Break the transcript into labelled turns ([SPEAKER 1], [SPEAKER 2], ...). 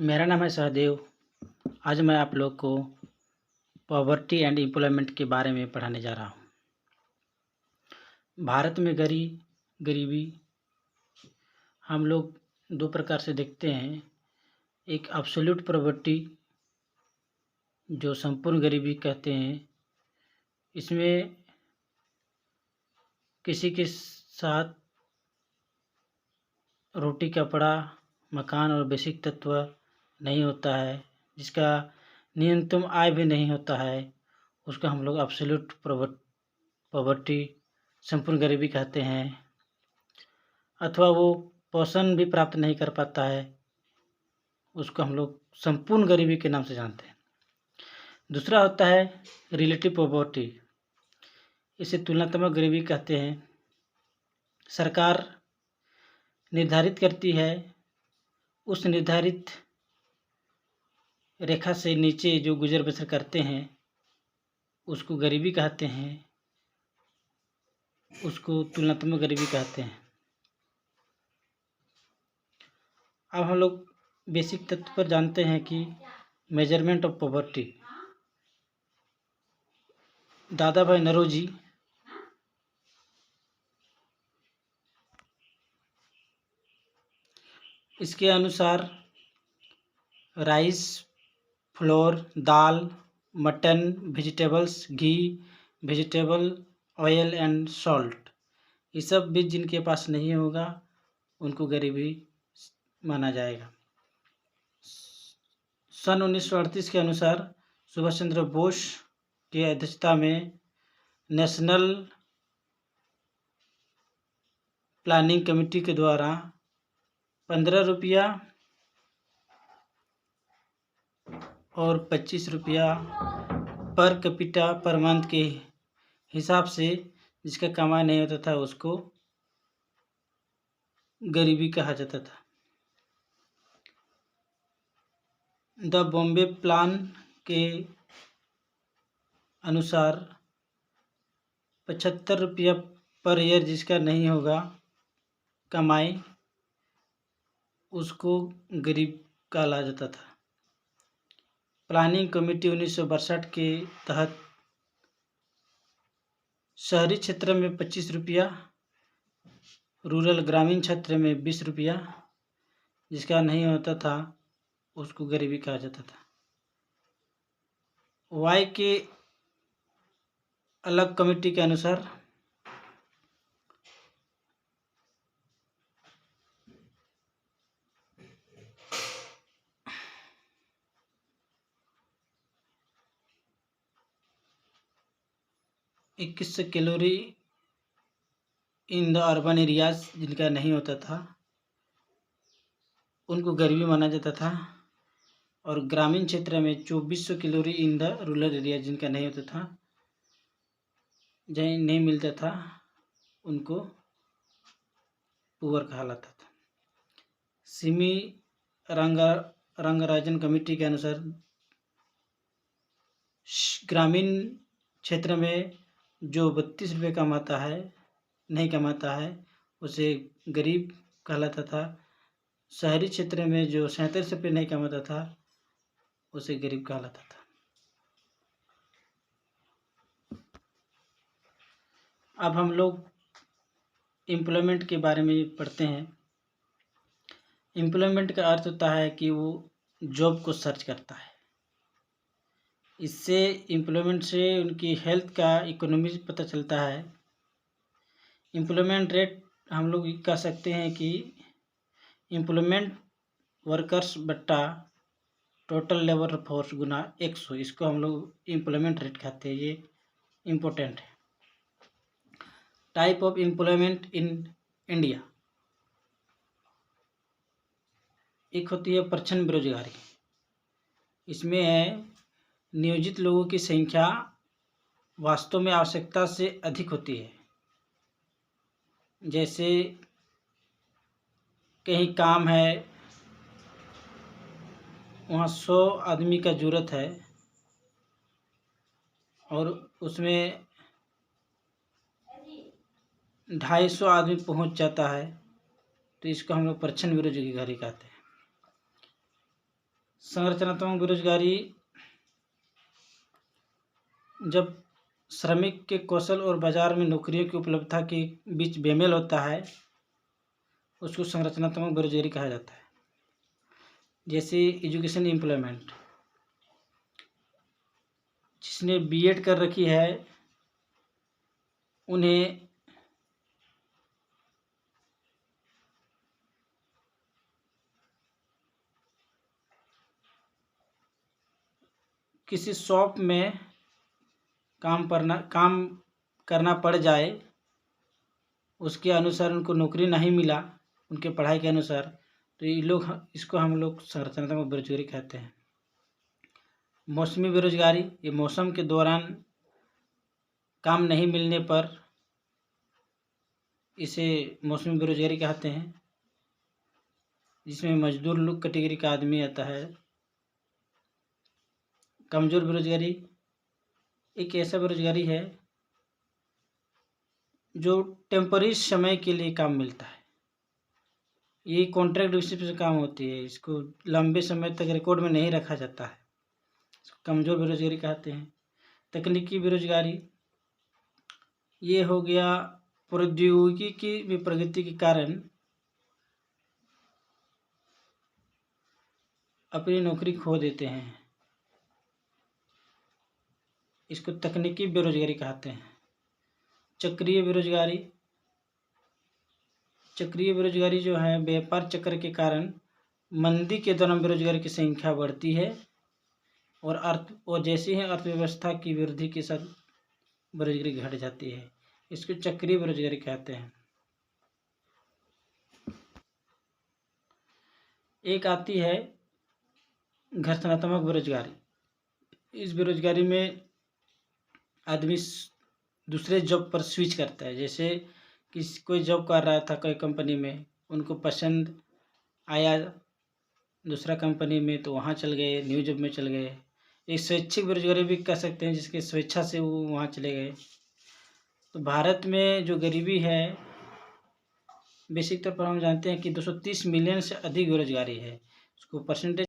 [SPEAKER 1] मेरा नाम है सहदेव। आज मैं आप लोग को पॉवर्टी एंड एम्प्लॉयमेंट के बारे में पढ़ाने जा रहा हूँ। भारत में गरीबी हम लोग दो प्रकार से देखते हैं। एक एब्सोल्यूट पॉवर्टी जो संपूर्ण गरीबी कहते हैं। इसमें किसी के साथ रोटी कपड़ा मकान और बेसिक तत्व नहीं होता है, जिसका न्यूनतम आय भी नहीं होता है, उसको हम लोग एब्सोल्यूट पॉवर्टी संपूर्ण गरीबी कहते हैं। अथवा वो पोषण भी प्राप्त नहीं कर पाता है, उसको हम लोग संपूर्ण गरीबी के नाम से जानते हैं। दूसरा होता है रिलेटिव पॉवर्टी, इसे तुलनात्मक गरीबी कहते हैं। सरकार निर्धारित करती है, उस निर्धारित रेखा से नीचे जो गुजर बसर करते हैं उसको गरीबी कहते हैं, उसको तुलनात्मक गरीबी कहते हैं। अब हम लोग बेसिक तत्व पर जानते हैं कि मेजरमेंट ऑफ पॉवर्टी। दादा भाई नौरोजी इसके अनुसार rice, floor, dal, mutton, vegetables, ghee, vegetable oil and salt, ये सब भी जिनके पास नहीं होगा उनको गरीबी माना जाएगा। सन 1938 के अनुसार सुभाष चंद्र बोस की अध्यक्षता में नेशनल प्लानिंग कमेटी के द्वारा 15 रुपया और 25 रुपया पर कैपिटा पर मंथ के हिसाब से जिसका कमाई नहीं होता था उसको गरीबी कहा जाता था। द बॉम्बे प्लान के अनुसार 75 रुपया पर ईयर जिसका नहीं होगा कमाई, उसको गरीब कहा जाता था। प्लानिंग कमेटी 1962 के तहत शहरी क्षेत्र में 25 रुपया, रूरल ग्रामीण क्षेत्र में 20 रुपया जिसका नहीं होता था उसको गरीबी कहा जाता था। वाई के अलग कमेटी के अनुसार इक्कीस calorie in the urban areas जिनका नहीं होता था उनको गरीबी माना जाता था, और ग्रामीण क्षेत्र में 2400 calorie in the rural area जिनका नहीं होता था, जहाँ नहीं मिलता था उनको पुअर कहा जाता था। सिमी रंगराजन कमेटी के अनुसार ग्रामीण क्षेत्र में जो 32 रुपये कमाता है नहीं कमाता है उसे गरीब कहलाता था। शहरी क्षेत्र में जो 37 रुपये नहीं कमाता था उसे गरीब कहलाता था। अब हम लोग एम्प्लॉयमेंट के बारे में पढ़ते हैं। एम्प्लॉयमेंट का अर्थ होता है कि वो जॉब को सर्च करता है। इससे एम्प्लॉयमेंट से उनकी हेल्थ का इकोनॉमी पता चलता है। एम्प्लॉयमेंट रेट हम लोग कह सकते हैं कि एम्प्लॉयमेंट वर्कर्स बट्टा टोटल लेबर फोर्स गुना 100, इसको हम लोग एम्प्लॉयमेंट रेट कहते हैं। ये इम्पोर्टेंट है। Type of employment in India, एक होती है प्रच्छन्न बेरोजगारी। इसमें है नियोजित लोगों की संख्या वास्तव में आवश्यकता से अधिक होती है। जैसे कहीं काम है, वहाँ 100 आदमी का ज़रूरत है और उसमें 250 आदमी पहुँच जाता है, तो इसको हम लोग प्रच्छन्न बेरोजगारी कहते हैं। संरचनात्मक बेरोजगारी जब श्रमिक के कौशल और बाजार में नौकरियों की उपलब्धता के बीच बेमेल होता है, उसको संरचनात्मक बेरोजगारी कहा जाता है। जैसे एजुकेशन एम्प्लॉयमेंट, जिसने बीएड कर रखी है उन्हें किसी शॉप में काम करना पड़ जाए, उसके अनुसार उनको नौकरी नहीं मिला उनके पढ़ाई के अनुसार, तो ये लोग इसको हम लोग संरचनात्मक बेरोजगारी कहते हैं। मौसमी बेरोजगारी, ये मौसम के दौरान काम नहीं मिलने पर इसे मौसमी बेरोजगारी कहते हैं, जिसमें मजदूर लोग कैटेगरी का आदमी आता है। कमज़ोर बेरोजगारी एक ऐसा बेरोजगारी है जो टेम्पररी समय के लिए काम मिलता है। ये कॉन्ट्रैक्ट बेसिस पे काम होती है, इसको लंबे समय तक रिकॉर्ड में नहीं रखा जाता है, इसको कमज़ोर बेरोजगारी कहते हैं। तकनीकी बेरोजगारी, ये हो गया प्रौद्योगिकी की प्रगति के कारण अपनी नौकरी खो देते हैं, इसको तकनीकी बेरोजगारी कहते हैं। चक्रीय बेरोजगारी, चक्रीय बेरोजगारी जो है व्यापार चक्र के कारण मंदी के दौरान बेरोजगारी की संख्या बढ़ती है और जैसे ही अर्थव्यवस्था की वृद्धि के साथ बेरोजगारी घट जाती है, इसको चक्रीय बेरोजगारी कहते हैं। एक आती है घर्षणात्मक बेरोजगारी। इस बेरोजगारी में आदमी दूसरे जॉब पर स्विच करता है। जैसे कोई जॉब कर रहा था कोई कंपनी में, उनको पसंद आया दूसरा कंपनी में तो वहाँ चल गए, न्यू जॉब में चल गए। एक स्वैच्छिक बेरोजगारी भी कह सकते हैं, जिसके स्वेच्छा से वो वहाँ चले गए। तो भारत में जो गरीबी है, बेसिक तौर पर हम जानते हैं कि 230 मिलियन से अधिक बेरोजगारी है। उसको परसेंटेज